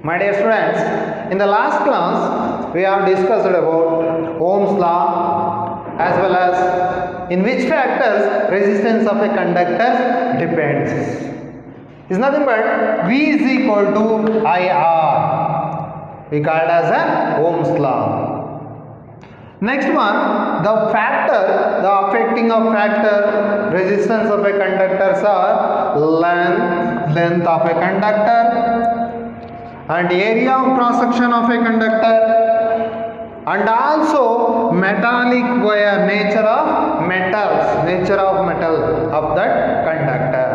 My dear students, in the last class we have discussed about Ohm's law as well as in which factors resistance of a conductor depends. Is nothing but V is equal to IR. We call it as a Ohm's law. Next one, the factor, the affecting of factor resistance of a conductors are length of a conductor and area of cross section of a conductor and also metallic wire, nature of metal of that conductor.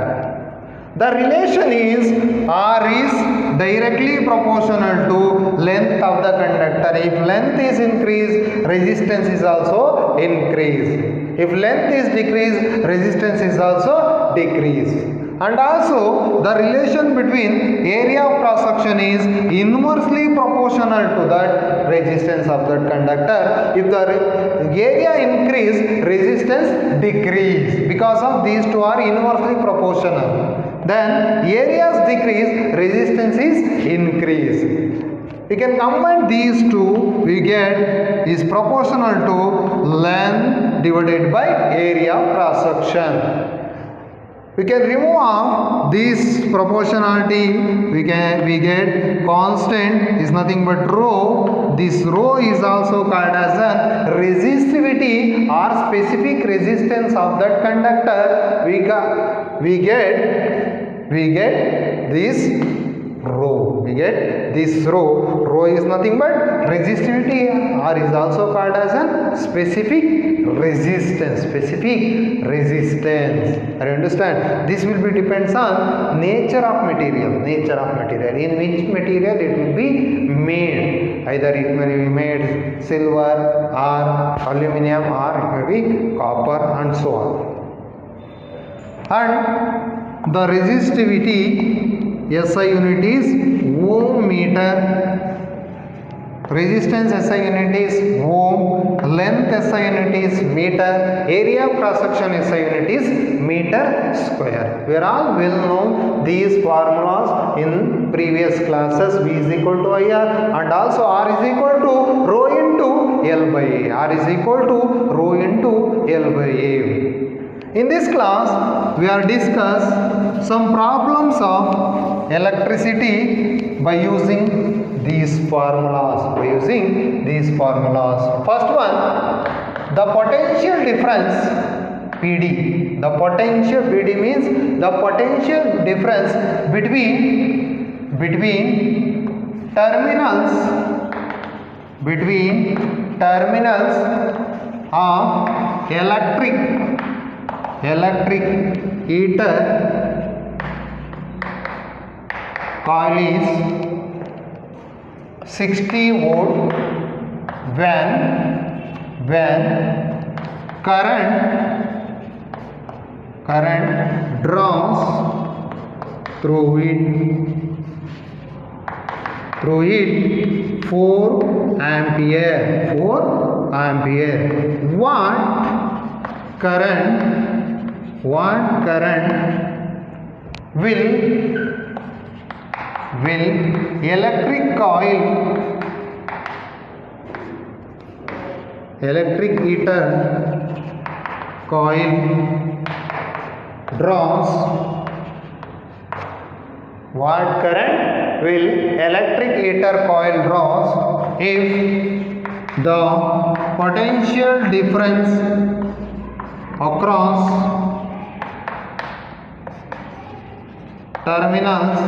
The relation is R is directly proportional to length of the conductor. If length is increased, resistance is also increased. If length is decreased, resistance is also decreased. And also the relation between area of cross section is inversely proportional to that resistance of that conductor. If the area increase, resistance decrease, because of these two are inversely proportional. Then areas decrease, resistance is increase. We can combine these two, we get is proportional to length divided by area of cross section. We can remove off this proportionality, we get constant is nothing but rho. This rho is also called as a resistivity or specific resistance of that conductor. We get this rho. We get this rho. Rho is nothing but resistivity or is also called as a specific resistance. Are you understand? This will be depends on nature of material. In which material it will be made. Either it may be made silver or aluminum or it may be copper and so on. And the resistivity SI unit is ohm meter. Resistance SI unit is ohm, length SI unit is meter, area of cross section SI unit is meter square. We are all well known these formulas in previous classes. V is equal to IR and also R is equal to rho into L by A. R is equal to rho into L by A. In this class, we are discuss some problems of electricity by using these formulas. First one, the potential difference PD. The potential PD means the potential difference between terminals of electric heater coil is 60 volt when current draws through it 4 ampere. What current will electric heater coil draws? What current will electric heater coil draws if the potential difference across terminals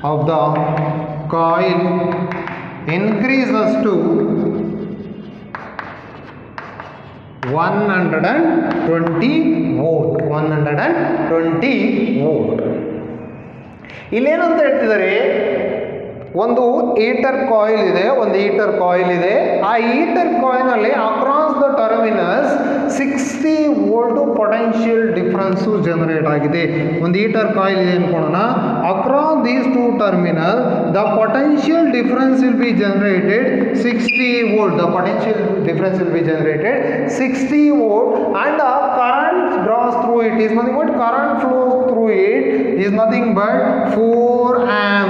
of the coil increases to 120 volt. ಇಲ್ಲೇನಂತ ಹೇಳ್ತಿದ್ದಾರೆ, ಒಂದು heater coil ಇದೆ. ಆ heater coil ನಲ್ಲಿ across the terminals 60 volt potential difference generate ಆಗಿದೆ. ಒಂದು heater coil ಇದೆ ಅನ್ಕೊಳ್ಳೋಣ. Across these two terminal the potential difference will be generated 60 volt. The potential difference will be generated 60 volt and the current draws through it is nothing but current flows through it is nothing but 4 amps.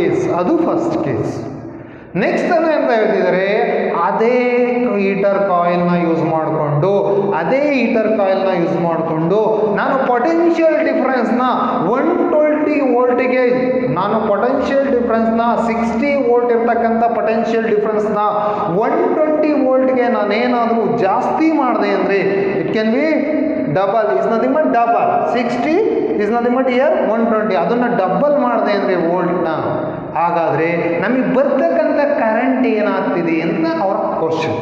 Case, ಅದು first case. Next ಅಂತ ಹೇಳ್ತಿದ್ದಾರೆ, ಅದೇ heater ಕಾಯಿಲ್ನ use ಮಾಡಿಕೊಂಡು ನಾನು potential ಡಿಫ್ರೆನ್ಸ್ನ 120 ವೋಲ್ಟಿಗೆ ನಾನು potential ಡಿಫ್ರೆನ್ಸ್ನ 60 volt ಇರ್ತಕ್ಕಂಥ potential ಡಿಫ್ರೆನ್ಸ್ನ 120 ವೋಲ್ಟ್ಗೆ ನಾನೇನಾದರೂ ಜಾಸ್ತಿ ಮಾಡಿದೆ ಅಂದರೆ it can be double, is nothing but double. 60 is nothing but year 120, ಅದನ್ನು ಡಬಲ್ ಮಾಡಿದೆ ಅಂದರೆ ವೋಲ್ಟ್ನ, ಹಾಗಾದರೆ ನಮಗೆ ಬರ್ತಕ್ಕಂಥ ಕರೆಂಟ್ ಏನಾಗ್ತಿದೆ ಅಂತ ಅವರ question.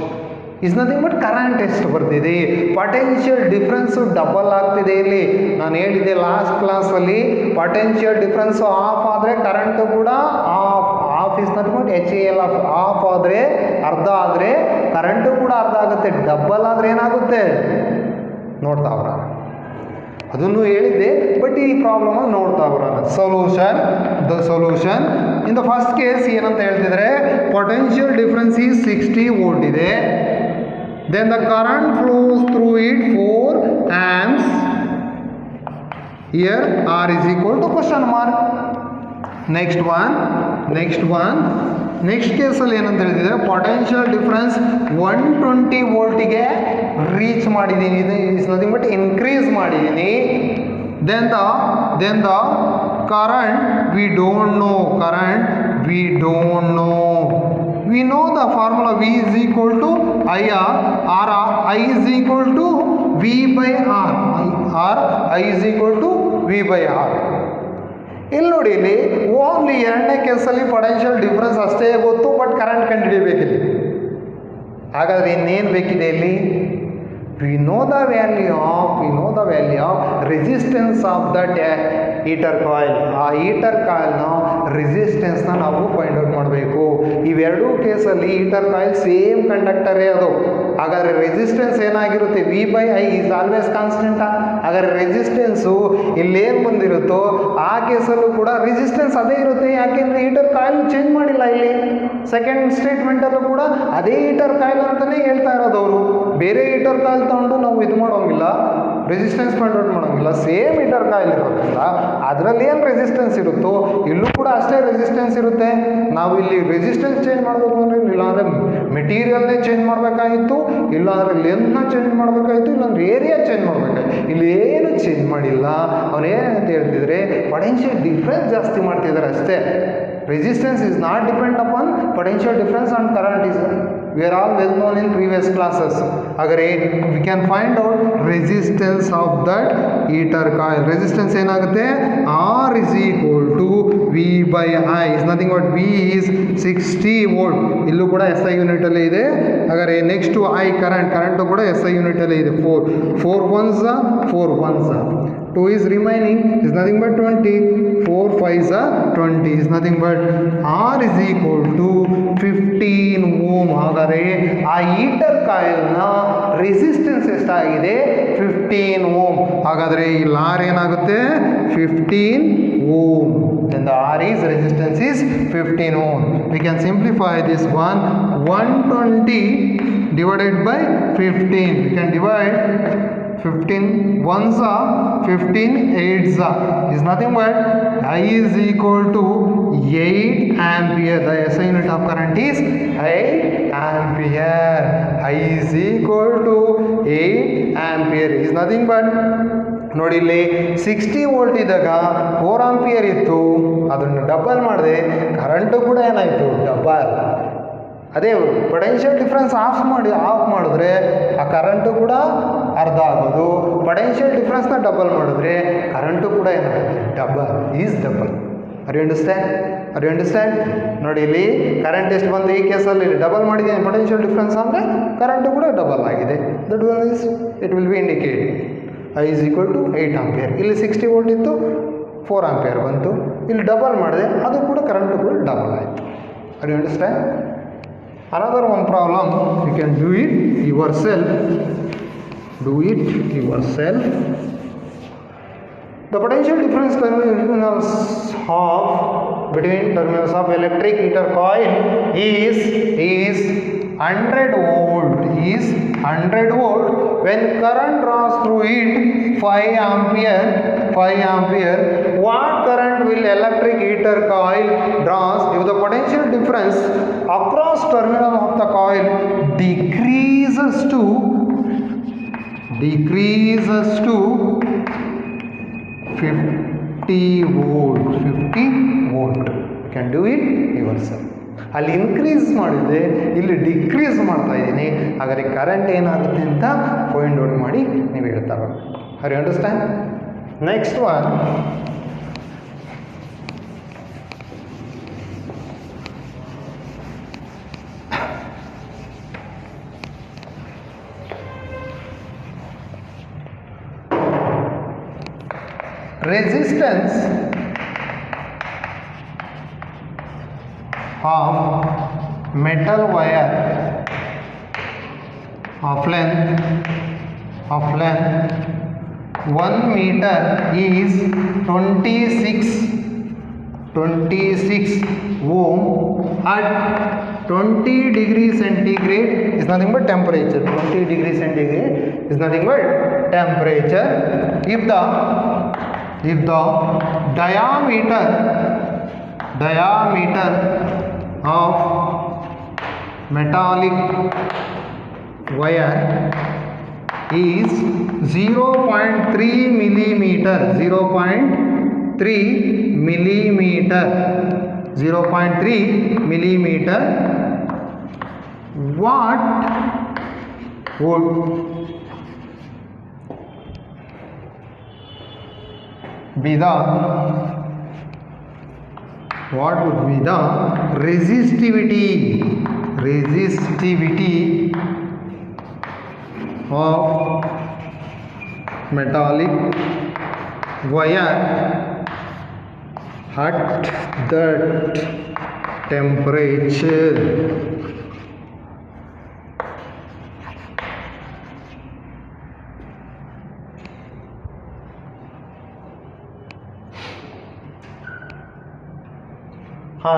Is nothing but current ಎಷ್ಟು ಬರ್ತಿದೆ, ಪೊಟೆನ್ಷಿಯಲ್ ಡಿಫ್ರೆನ್ಸು ಡಬಲ್ ಆಗ್ತಿದೆ. ಇಲ್ಲಿ ನಾನು ಹೇಳಿದ್ದೆ ಲಾಸ್ಟ್ ಕ್ಲಾಸಲ್ಲಿ, ಪೊಟೆನ್ಷಿಯಲ್ ಡಿಫ್ರೆನ್ಸು ಆಫ್ ಆದರೆ ಕರೆಂಟು ಕೂಡ of is nothing but HAL of ಆದರೆ ಅರ್ಧ ಆದರೆ ಕರೆಂಟು ಕೂಡ ಅರ್ಧ ಆಗುತ್ತೆ. ಡಬಲ್ ಆದರೆ ಏನಾಗುತ್ತೆ ನೋಡ್ತಾವ್ರ, ಅದನ್ನು ಹೇಳಿದ್ದೆ, ಬಟ್ ಈ ಪ್ರಾಬ್ಲಮಲ್ಲಿ ನೋಡ್ತಾವ್ರ. Solution in the first case ಏನಂತ ಹೇಳ್ತಿದ್ರೆ, ಪೊಟೆನ್ಷಿಯಲ್ ಡಿಫ್ರೆನ್ಸ್ ಈಸ್ 60 ವೋಲ್ಟ್ ಇದೆ. Then the current flows through it 4 amps. Here R is equal to question mark. Next one. Next ಕೇಸಲ್ಲಿ ಏನಂತ ಹೇಳಿದ್ರೆ, ಪೊಟೆನ್ಷಿಯಲ್ ಡಿಫ್ರೆನ್ಸ್ 120 ವೋಲ್ಟಿಗೆ ರೀಚ್ ಮಾಡಿದ್ದೀನಿ, ಇದು ಇಸ್ ನಥಿಂಗ್ ಬಟ್ ಇನ್ಕ್ರೀಸ್ ಮಾಡಿದ್ದೀನಿ. Then the current we don't know. We know the formula V is equal to IR, I is equal to V by R, I is equal to V by R. ಇಲ್ಲಿ ನೋಡಿ, ಇಲ್ಲಿ only ಎರಡನೇ ಕೇಸಲ್ಲಿ potential difference ಅಷ್ಟೇ ಗೊತ್ತು, but current ಕಂಡುಹಿಡಿಯಬೇಕಿಲ್ಲಿ. ಹಾಗಾದರೆ ಇನ್ನೇನು ಬೇಕಿದೆ ಇಲ್ಲಿ? We know the value of resistance of that heater coil. ಆ ಹೀಟರ್ ಕಾಯಿಲ್ನ ರೆಸಿಸ್ಟೆನ್ಸ್ನ ನಾವು ಫೈಂಡ್ ಔಟ್ ಮಾಡಬೇಕು. ಇವೆರಡೂ ಕೇಸಲ್ಲಿ ಹೀಟರ್ ಕಾಯಿಲ್ ಸೇಮ್ ಕಂಡಕ್ಟರೇ ಅದು. ಹಾಗಾದರೆ ರೆಸಿಸ್ಟೆನ್ಸ್ ಏನಾಗಿರುತ್ತೆ? V by I is always constant. ಹಾಗಾದರೆ ರೆಸಿಸ್ಟೆನ್ಸು ಇಲ್ಲೇನು ಬಂದಿರುತ್ತೋ ಆ ಕೇಸಲ್ಲೂ ಕೂಡ ರೆಸಿಸ್ಟೆನ್ಸ್ ಅದೇ ಇರುತ್ತೆ. ಯಾಕೆಂದರೆ ಹೀಟರ್ ಕಾಯಿಲ್ ಚೇಂಜ್ ಮಾಡಿಲ್ಲ. ಇಲ್ಲಿ ಸೆಕೆಂಡ್ ಸ್ಟೇಟ್ಮೆಂಟಲ್ಲೂ ಕೂಡ ಅದೇ ಹೀಟರ್ ಕಾಯಿಲ್ ಅಂತಲೇ ಹೇಳ್ತಾ ಇರೋದು ಅವರು. ಬೇರೆ ಹೀಟರ್ ಕಾಯಿಲ್ ತಗೊಂಡು ನಾವು ಇದು ಮಾಡೋಂಗಿಲ್ಲ, ರೆಸಿಸ್ಟೆನ್ಸ್ ಫೈಂಡ್ ಔಟ್ ಮಾಡೋಂಗಿಲ್ಲ. ಸೇಮ್ ಹೀಟರ್ ಕಾಯಿಲ್ ಇರೋದ್ರಿಂದ ಅದರಲ್ಲಿ ಏನು ರೆಸಿಸ್ಟೆನ್ಸ್ ಇರುತ್ತೋ ಇಲ್ಲೂ ಕೂಡ ಅಷ್ಟೇ ರೆಸಿಸ್ಟೆನ್ಸ್ ಇರುತ್ತೆ. ನಾವು ಇಲ್ಲಿ ರೆಸಿಸ್ಟೆನ್ಸ್ ಚೇಂಜ್ ಮಾಡಬೇಕು ಅಂದರೆ, ಇಲ್ಲಾಂದರೆ ಮೆಟೀರಿಯಲ್ನೇ ಚೇಂಜ್ ಮಾಡಬೇಕಾಗಿತ್ತು, ಇಲ್ಲಾಂದರೆ ಲೆಂತ್ನ ಚೇಂಜ್ ಮಾಡಬೇಕಾಗಿತ್ತು, ಇಲ್ಲಾಂದರೆ ಏರಿಯಾ ಚೇಂಜ್ ಮಾಡಬೇಕಾಗಿತ್ತು. ಇಲ್ಲಿ ಏನು ಚೇಂಜ್ ಮಾಡಿಲ್ಲ. ಅವನೇನಂತ ಹೇಳ್ತಿದ್ರೆ, ಪೊಟೆನ್ಷಿಯಲ್ ಡಿಫ್ರೆನ್ಸ್ ಜಾಸ್ತಿ ಮಾಡ್ತಿದ್ದಾರೆ ಅಷ್ಟೇ. resistance is not depend upon potential difference and current is we are all well known in previous classes. Agar we can find out resistance of that heater coil. Resistance enagutte R is equal to V by I is nothing but V is 60 volt. Illu kuda SI unit alli ide. Agar next to I current kuda SI unit alli ide. 4 ones 2 is remaining is nothing but 20. 4 5s are 20 is nothing but R is equal to 15 ohm. ಹಾಗಾದರೆ ಆ heater ಕಾಯಿಲ್ನ resistance ಎಷ್ಟಾಗಿದೆ? 15 ohm. ಹಾಗಾದರೆ ಇಲ್ಲಿ R ಏನಾಗುತ್ತೆ? 15 ohm. Then the R is resistance is 15 ohm. We can simplify this one. 120 divided by 15. We can divide 15 ones are 15 eights are is nothing but I is equal to 8 ampere. The SI unit of current is 8 ampere. I is equal to 8 ampere is nothing but ನೋಡಿ ಇಲ್ಲಿ 60 volt ಇದ್ದಾಗ 4 ampere ಇತ್ತು, ಅದನ್ನು double ಮಾಡಿದೆ, current ಕೂಡ ಏನಾಯಿತು? Double. ಅದೇ potential difference of ಮಾಡಿದ್ರೆ ಆ ಕರೆಂಟು ಕೂಡ ಅರ್ಧ ಆಗೋದು. ಪೊಟೆನ್ಷಿಯಲ್ ಡಿಫ್ರೆನ್ಸ್ನ ಡಬಲ್ ಮಾಡಿದ್ರೆ ಕರೆಂಟು ಕೂಡ ಏನಾಗುತ್ತೆ? Double is double. Are you understand? ನೋಡಿ ಇಲ್ಲಿ ಕರೆಂಟ್ ಎಷ್ಟು ಬಂದು ಈ ಕೇಸಲ್ಲಿ ಡಬಲ್ ಮಾಡಿದ್ದೀನಿ ಪೊಟೆನ್ಷಿಯಲ್ ಡಿಫ್ರೆನ್ಸ್ ಅಂದರೆ ಕರೆಂಟು ಕೂಡ ಡಬಲ್ ಆಗಿದೆ. That is it will be indicate I is equal to 8 ampere. ಇಲ್ಲಿ 60 ವೋಲ್ಟ್ ಇತ್ತು, 4 ಆಂಪಿಯರ್ ಬಂತು. ಇಲ್ಲಿ ಡಬಲ್ ಮಾಡಿದೆ, ಅದು ಕೂಡ ಕರೆಂಟು ಕೂಡ ಡಬಲ್ ಆಯಿತು. Are you understand? Another one problem, you can do it yourself. The potential difference terminals of between terminals of electric heater coil is 100 volt. When current draws through it 5 5 ampere. What current will electric heater coil draws if the potential difference across terminal of the coil decreases to 50 volt? 50 volt. You can do it yourself. ಅಲ್ಲಿ increase ಮಾಡಿದೆ, ಇಲ್ಲಿ decrease ಮಾಡ್ತಾ ಇದ್ದೀನಿ. ಹಾಗಾದರೆ current ಏನಾಗುತ್ತೆ ಅಂತ find out ಮಾಡಿ ನೀವು ಹೇಳ್ತಾ ಬರಬೇಕು. Are you understand? Next one, resistance of metal wire of length 1 meter is 26 ohm at 20 degrees centigrade is nothing but temperature. 20 degrees centigrade is nothing but temperature. If the diameter of metallic wire is 0.3 millimeter, 0.3 millimeter, what would be the resistivity of metallic wire at that temperature?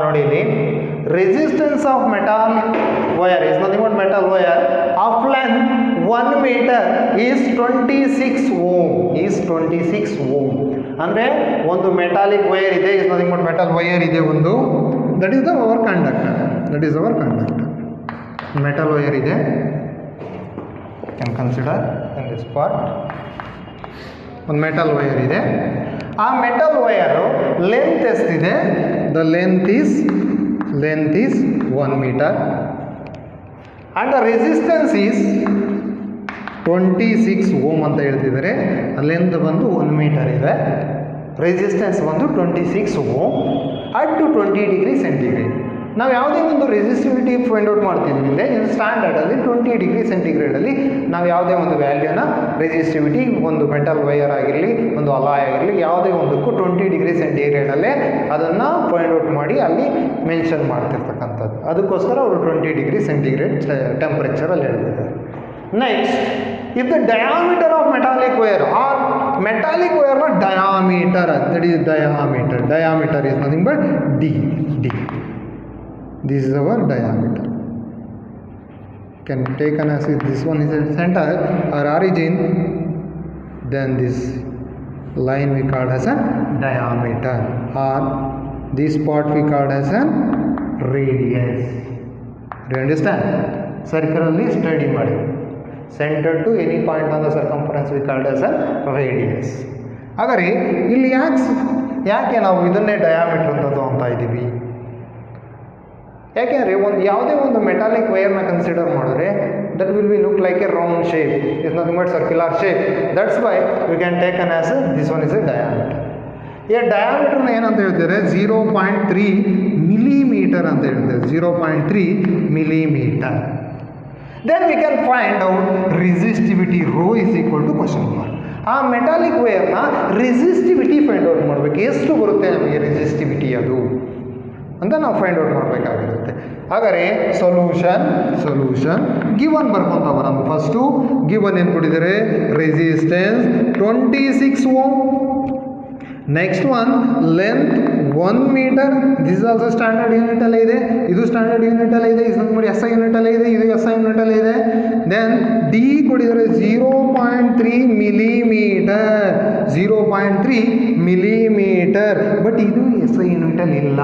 ನೋಡಿ ಇಲ್ಲಿ resistance of metallic wire is nothing but metal wire of length 1 meter is 26 ohm. ಅಂದರೆ ಒಂದು metallic wire ಇದೆ, is nothing but metal wire ಇದೆ ಒಂದು, that is our conductor. metal wire ಇದೆ, you can consider in this part. ಒಂದು metal wire ಇದೆ, ಆ metal wire length ಎಷ್ಟಿದೆ? the length is 1 meter and the resistance is 26 ohm ಅಂತ ಹೇಳ್ತಿದ್ದಾರೆ. Length ಬಂದು 1 ಮೀಟರ್ ಇದೆ, ರೆಸಿಸ್ಟೆನ್ಸ್ ಬಂದು 26 ohm at 20 ಡಿಗ್ರಿ ಸೆಂಟಿಗ್ರೇಡ್. ನಾವು ಯಾವುದೇ ಒಂದು ರೆಸಿಸ್ಟಿವಿಟಿ ಫೈಂಡ್ ಔಟ್ ಮಾಡ್ತಿದ್ವಿ ಅಂದರೆ ಇದು ಸ್ಟ್ಯಾಂಡರ್ಡಲ್ಲಿ 20 ಡಿಗ್ರಿ ಸೆಂಟಿಗ್ರೇಡಲ್ಲಿ ನಾವು ಯಾವುದೇ ಒಂದು ವ್ಯಾಲ್ಯೂನ ರೆಸಿಸ್ಟಿವಿಟಿ ಒಂದು ಮೆಟಲ್ ವೈರ್ ಆಗಿರಲಿ ಒಂದು ಅಲಾಯ್ ಆಗಿರಲಿ ಯಾವುದೇ ಒಂದಕ್ಕೂ 20 ಡಿಗ್ರಿ ಸೆಂಟಿಗ್ರೇಡಲ್ಲೇ ಅದನ್ನು ಫೈಂಡ್ ಔಟ್ ಮಾಡಿ ಅಲ್ಲಿ ಮೆನ್ಷನ್ ಮಾಡ್ತಿರ್ತಕ್ಕಂಥದ್ದು. ಅದಕ್ಕೋಸ್ಕರ ಅವರು 20 ಡಿಗ್ರಿ ಸೆಂಟಿಗ್ರೇಡ್ ಟೆಂಪರೇಚರಲ್ಲಿ ಹೇಳ್ತಿದ್ದಾರೆ. Next, if the diameter of metallic wire or metallic wire na diameter, that is diameter is nothing but d. This is our diameter. Can taken as if this one is a center or origin, then this line we called as a diameter, or this part we called as a radius. Do you understand? Circularly study ಮಾಡಿ. Center to any point on the circumference we called as a radius. ಹಾಗಾದರೆ ಇಲ್ಲಿ ಯಾಕೆ ನಾವು ಇದನ್ನೇ diameter ಅಂತ ತಗೊಳ್ತಾ ಇದ್ದೀವಿ? ಯಾಕೆಂದರೆ ಯಾವುದೇ ಒಂದು ಮೆಟಾಲಿಕ್ ವೈರ್ನ ಕನ್ಸಿಡರ್ ಮಾಡಿದ್ರೆ that will be look like A round shape, is nothing but circular shape. That's why we can taken as this one is A diameter. ಈ ಡಯಾಮೀಟರ್ನ ಏನಂತ ಹೇಳ್ತಾರೆ? 0.3 millimeter ಅಂತ ಹೇಳ್ತಾರೆ. 0.3 millimeter. Then we can find out resistivity rho is equal to question mark. ಆ metallic ವೈರ್ನ resistivity find out ಮಾಡಬೇಕು. ಎಷ್ಟು ಬರುತ್ತೆ ನಮಗೆ ರೆಸಿಸ್ಟಿವಿಟಿ ಅದು ಅಂತ ನಾವು ಫೈಂಡ್ ಔಟ್ ಮಾಡಬೇಕಾಗಿರುತ್ತೆ. ಹಾಗಾದರೆ ಸೊಲ್ಯೂಷನ್ ಗಿವನ್ ಬರ್ಕೊಂತ ಬರೋಣ. ಫಸ್ಟು ಗಿವನ್ ಏನು ಕೊಟ್ಟಿದ್ದಾರೆ? Resistance 26 ohm. Next one length 1 metre, this also standard unit ಅಲ್ಲೇ ಇದೆ, ಇದು ಸ್ಟ್ಯಾಂಡರ್ಡ್ ಯೂನಿಟ್ ಅಲ್ಲೇ ಇದೆ, ಇದು ನೋಡಿ SI ಯೂನಿಟ್ ಅಲ್ಲೇ ಇದೆ, ಇದು SI ಯೂನಿಟ್ ಅಲ್ಲೇ ಇದೆ. ದೆನ್ ಡಿ ಕೊಡಿದರೆ 0.3 ಮಿಲಿಮೀಟರ್, 0.3 ಮಿಲಿಮೀಟರ್. ಬಟ್ ಇದು SI ಯೂನಿಟ್ ಅಲ್ಲಿ ಇಲ್ಲ.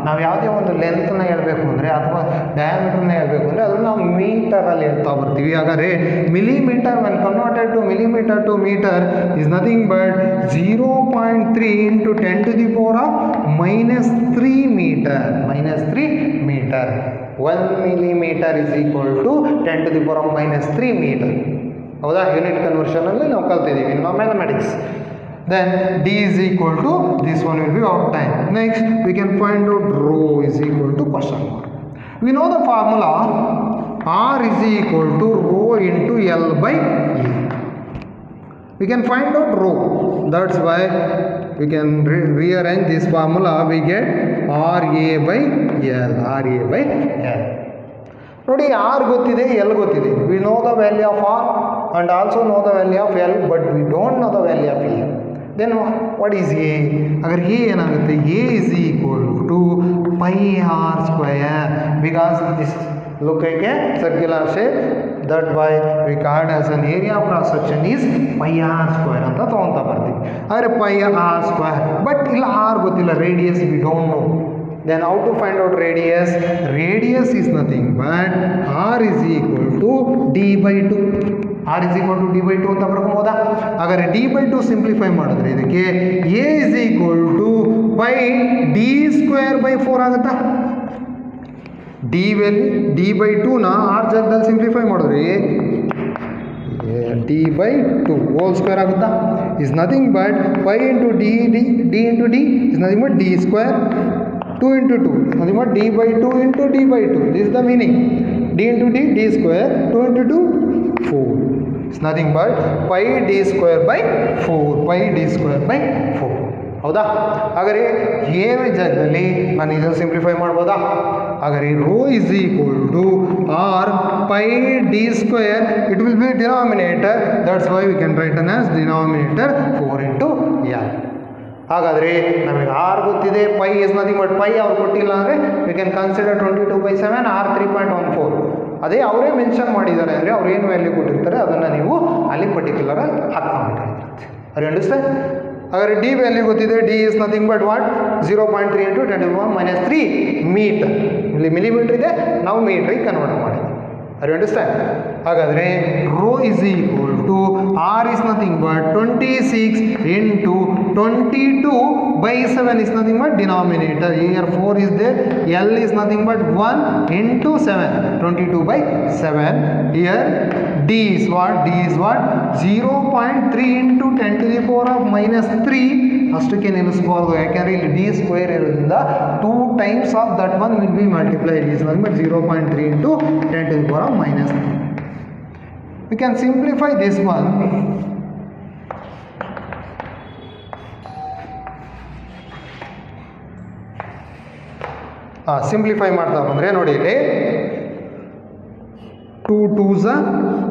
ನಾವು ಯಾವುದೇ ಒಂದು ಲೆಂತ್ನ ಹೇಳಬೇಕು ಅಂದರೆ ಅಥವಾ ಡಯಾಮೀಟರ್ನ ಹೇಳಬೇಕು ಅಂದರೆ ಅದನ್ನು ನಾವು ಮೀಟರಲ್ಲಿ ಹೇಳ್ತಾ ಬರ್ತೀವಿ. ಹಾಗಾದರೆ millimetre when converted to millimeter to meter is nothing but 0.3 into 10 to the power of -3 meter. -3 meter. 1 millimeter is equal to 10 to the power of -3 meter. ಹೌದಾ? ಯೂನಿಟ್ ಕನ್ವರ್ಷನಲ್ಲಿ ನಾವು ಕಲ್ತಿದ್ದೀವಿ ಇನ್ನು mathematics. Then D is equal to, this one will be our time. Next we can find out rho is equal to question mark. We know the formula R is equal to rho into L by A. We can find out rho. That's why we can rearrange this formula. We get RA by L. RA by L. ನೋಡಿ R ಗೊತ್ತಿದೆ, L ಗೊತ್ತಿದೆ. We know the value of R and also know the value of L, but we don't know the value of A. Then what is A? अगर A ಏನಾಗುತ್ತೆ? A is equal to pi R square, because this look like a circular shape, that why we called as an area of cross section is pi R square ಅಂತ ತಗೊಂತಾ ಬರ್ತೀವಿ. ಆದರೆ pi R square, but ಇಲ್ಲ R ಗೊತ್ತಿಲ್ಲ, radius we don't know. Then how to find out radius? Radius is nothing but R is equal to D by 2. R is equal to D by 2 ಅಂತ ಬರ್ಕೋಬೋದಾ? ಹಾಗಾದರೆ D by 2 simplify ಮಾಡಿದ್ರೆ ಇದಕ್ಕೆ A is equal to pi D square by 4 ಆಗುತ್ತಾ? D value D by 2ನ R ಜಾಗದಲ್ಲಿ simplify ಮಾಡಿದ್ರೆ D by 2 whole square ಆಗುತ್ತಾ? Is nothing but pi into D into D is nothing but D square. 2 into 2 is nothing but D by 2 into D by 2. This is the meaning. D into D, D square. 2 into 2, 4. It's nothing but pi D square by 4. Pi D square by 4. ಹೌದಾ? ಹಾಗಾದರೆ A ಜಾಗದಲ್ಲಿ ನಾನು ಇದನ್ನು simplify ಮಾಡ್ಬೋದಾ? ಹಾಗಾದರೆ rho is equal to R pi D square. It will be denominator. That's why we can write it as denominator 4 into L. ಹಾಗಾದರೆ ನಮಗೆ R ಗೊತ್ತಿದೆ, pi is nothing but pi ಅವ್ರು ಕೊಟ್ಟಿಲ್ಲ ಅಂದರೆ ವಿ ಕ್ಯಾನ್ ಕನ್ಸಿಡರ್ 22/7 R 3.14. ಅದೇ ಅವರೇ mention ಮಾಡಿದ್ದಾರೆ ಅಂದರೆ ಅವ್ರು ಏನು ವ್ಯಾಲ್ಯೂ ಕೊಟ್ಟಿರ್ತಾರೆ ಅದನ್ನು ನೀವು ಅಲ್ಲಿ ಪರ್ಟಿಕ್ಯುಲರ್ ಹಾಕ್ಕೊಂಡ್ಬಿಟ್ಟಿರುತ್ತೆ. Are understand? ಹಾಗಾದರೆ ಡಿ ವ್ಯಾಲ್ಯೂ ಗೊತ್ತಿದೆ, d is nothing but what 0.3 into 10⁻³ metre. ಇಲ್ಲಿ ಮಿಲಿಮೀಟರ್ ಇದೆ, ನಾವು ಮೀಟ್ರಿಗೆ ಕನ್ವರ್ಟ್ ಮಾಡಿದ್ವಿ. Are understand? ಹಾಗಾದರೆ rho is equal to R is nothing but 26 into 22/7 is nothing but denominator. Here 4 is there. L is nothing but 1 into 7. 22/7. Here D is what? D is what? 0.3 into 10 to the power of -3. ಅಷ್ಟಕ್ಕೆ ನೆನೆಸ್ಬೋದು, ಯಾಕೆಂದರೆ ಇಲ್ಲಿ D square ಇರೋದ್ರಿಂದ 2 times of that one will be multiplied. Is nothing but 0.3 into 10 to the power of -3. We can simplify this one. Simplify ಮಾಡ್ತಾ ಬಂದರೆ ನೋಡಿ ಇಲ್ಲಿ 2 2s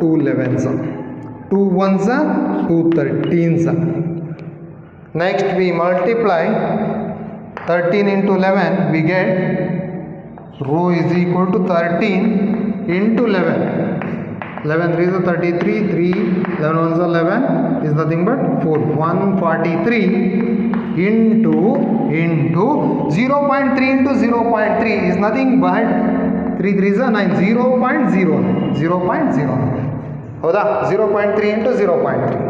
2 11s, 2 1s 2 13s. Next we multiply 13 into 11, we get rho is equal to 13 into 11. 11 3 is 33, 3 11 1 is 11 is nothing but 4. 143 into 0.3 into 0.3 is nothing but 3 3 is 9. 0.0 ಹೌದಾ? 0.3 into 0.3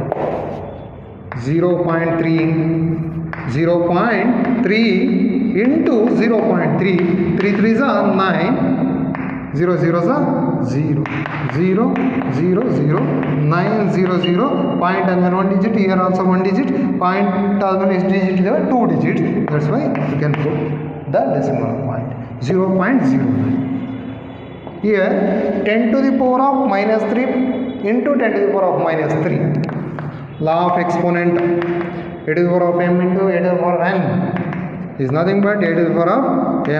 0.3 into 0.3. 3 3 is 9. 0 0 is 0 0 0 0 9 0 0. Point and then 1 digit, here also 1 digit. Point also is digit, there are 2 digits. That's why you can put the decimal point 0.09. Here 10 to the power of -3 into 10 to the power of -3. Law of exponent. A to the power of m into a to the power of n is nothing but a to the power of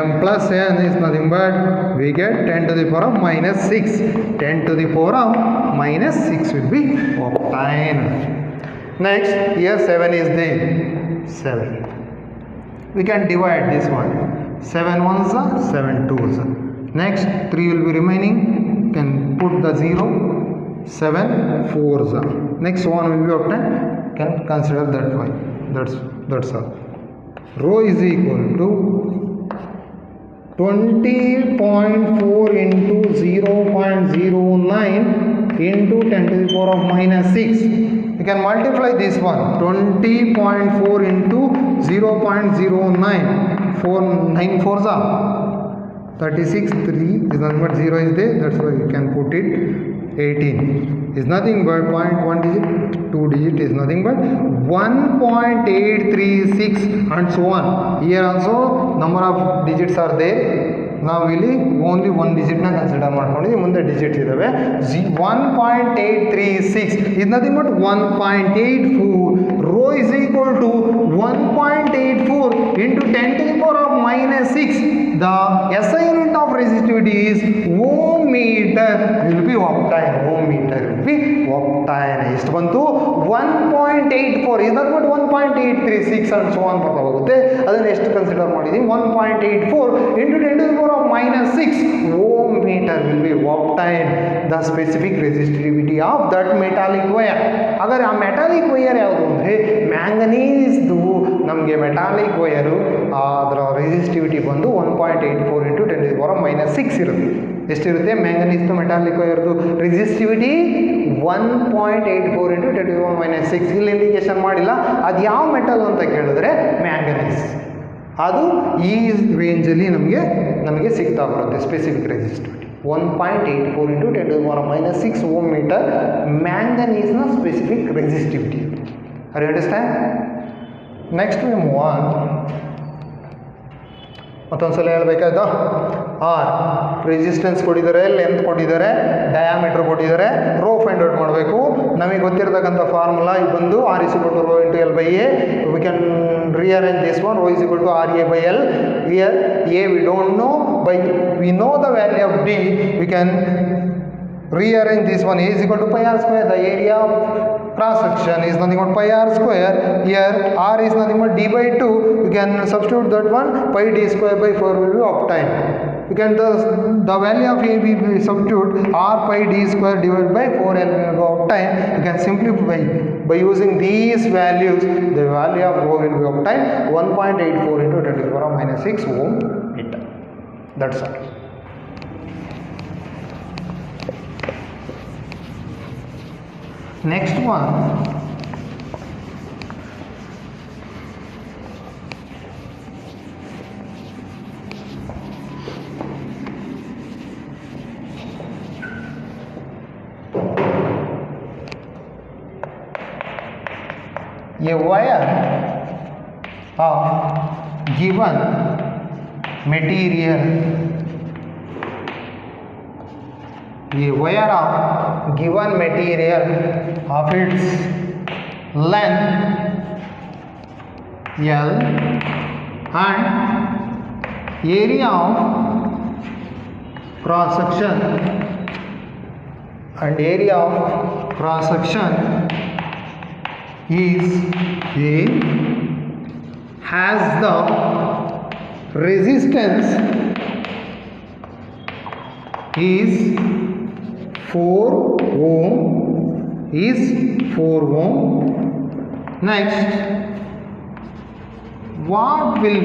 m plus n is nothing but we get 10 to the power of -6. 10 to the power of -6 will be obtained. Next, here 7 is there. 7. We can divide this one. 7 ones are 7 twos. Next 3 will be remaining. You can put the 0. 7 fours. Next one will be obtained. Can consider that y. That's all. Rho is equal to 20.4 into 0.09 into 10 to the power of minus 6. You can multiply this one. 20.4 into 0.09. 9 fours are 36. 3 is nothing but 0 is there. That's why you can put it. 18 is nothing but 0.1 digit. 2 digit is nothing but 1.836 and so on. Here also number of digits are there. ನಾವು ಇಲ್ಲಿ only ಒಂದು ಡಿಜಿಟ್ನ consider ಮಾಡ್ಕೊಂಡಿದ್ದೀವಿ. ಮುಂದೆ digit ಇದ್ದಾವೆ. 1.836 is nothing but 1.84. Rho is equal to 1.84 into 10 to the power of minus 6. The SI unit of resistivity is ohm meter. Will be octane. Ohm meter will be octane. ಎಷ್ಟು ಬಂತು? 1.84 is nothing but 1.836 and so on ಬರ್ತಾ ಹೋಗುತ್ತೆ. ಅದನ್ನು ಎಷ್ಟು consider ಮಾಡಿದ್ದೀವಿ? 1.84 into 10 to the power of minus 6 ohm meter will be octane. The specific resistivity of that metallic wire. ಹಾಗಾದ್ರೆ ಆ metallic wire ಯಾವುದು ಅಂದರೆ ಮ್ಯಾಂಗನೀಸ್ದು. ನಮಗೆ ಮೆಟಾಲಿಕ್ ವೈರು ಅದರ ರೆಸಿಸ್ಟಿವಿಟಿ ಬಂದು 1.84 into 10 to the power of minus 6 ಇರುತ್ತೆ. ಎಷ್ಟಿರುತ್ತೆ ಮ್ಯಾಂಗನೀಸ್ದು metallic ವೈರ್ದು resistivity? 1.84 into 10 to the power of minus 6. ಇಲ್ಲಿ ಇಂಡಿಕೇಶನ್ ಮಾಡಿಲ್ಲ. ಅದು ಯಾವ ಮೆಟಲ್ ಅಂತ ಕೇಳಿದ್ರೆ ಮ್ಯಾಂಗನೀಸ್. ಅದು ಈ ರೇಂಜಲ್ಲಿ ನಮಗೆ ಸಿಗ್ತಾ ಬರುತ್ತೆ specific resistivity. 1.84 into 10 to the power of minus 6 ohm meter ಮ್ಯಾಂಗನೀಸ್ನ specific resistivity. Are you understand? Next we move on. ಮತ್ತೊಂದ್ಸಲ ಹೇಳ್ಬೇಕಾಯ್ತಾ? ಆರ್ ರೆಸಿಸ್ಟೆನ್ಸ್ ಕೊಟ್ಟಿದ್ದಾರೆ, ಲೆಂತ್ ಕೊಟ್ಟಿದ್ದಾರೆ, ಡಯಾಮೀಟರ್ ಕೊಟ್ಟಿದ್ದಾರೆ. ರೋ ಫೈಂಡ್ ಔಟ್ ಮಾಡಬೇಕು. ನಮಗೆ ಗೊತ್ತಿರತಕ್ಕಂಥ ಫಾರ್ಮುಲಾ ಇದು ಬಂದು R is equal to rho into L by A. We can rearrange this one. Rho is equal to RA by L. Here A we don't know, but we know the value of D. We can rearrange this one. A is equal to pi r square. The area of cross section is nothing but pi r square. Here R is nothing but D by 2. You can substitute that one. Pi D square by 4 will be octane. You can the value of A we substitute R pi D square divided by 4L will be octane. You can simplify by using these values. The value of Rho will be octane. 1.84 into 10 to the power of minus 6 ohm meter. That's all. Next one, a wire of given material, a wire of given material of its length L and area of cross section is A, has the resistance is 4 ohm. Next, what will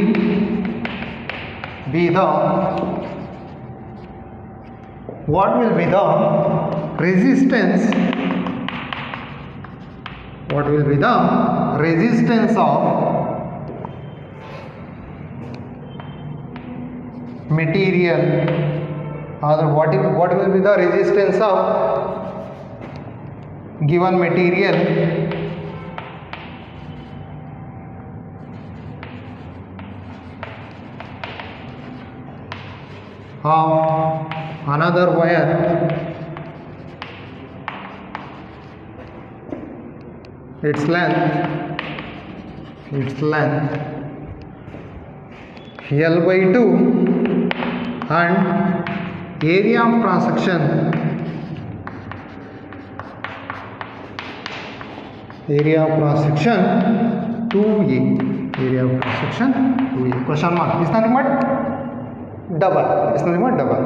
be the resistance? What will be the resistance of material, or what will be the resistance of given material of another wire its length L by 2 and area of cross section area of cross section 2a, area of cross section 2a. Question mark. Is nothing but double. Is nothing but double.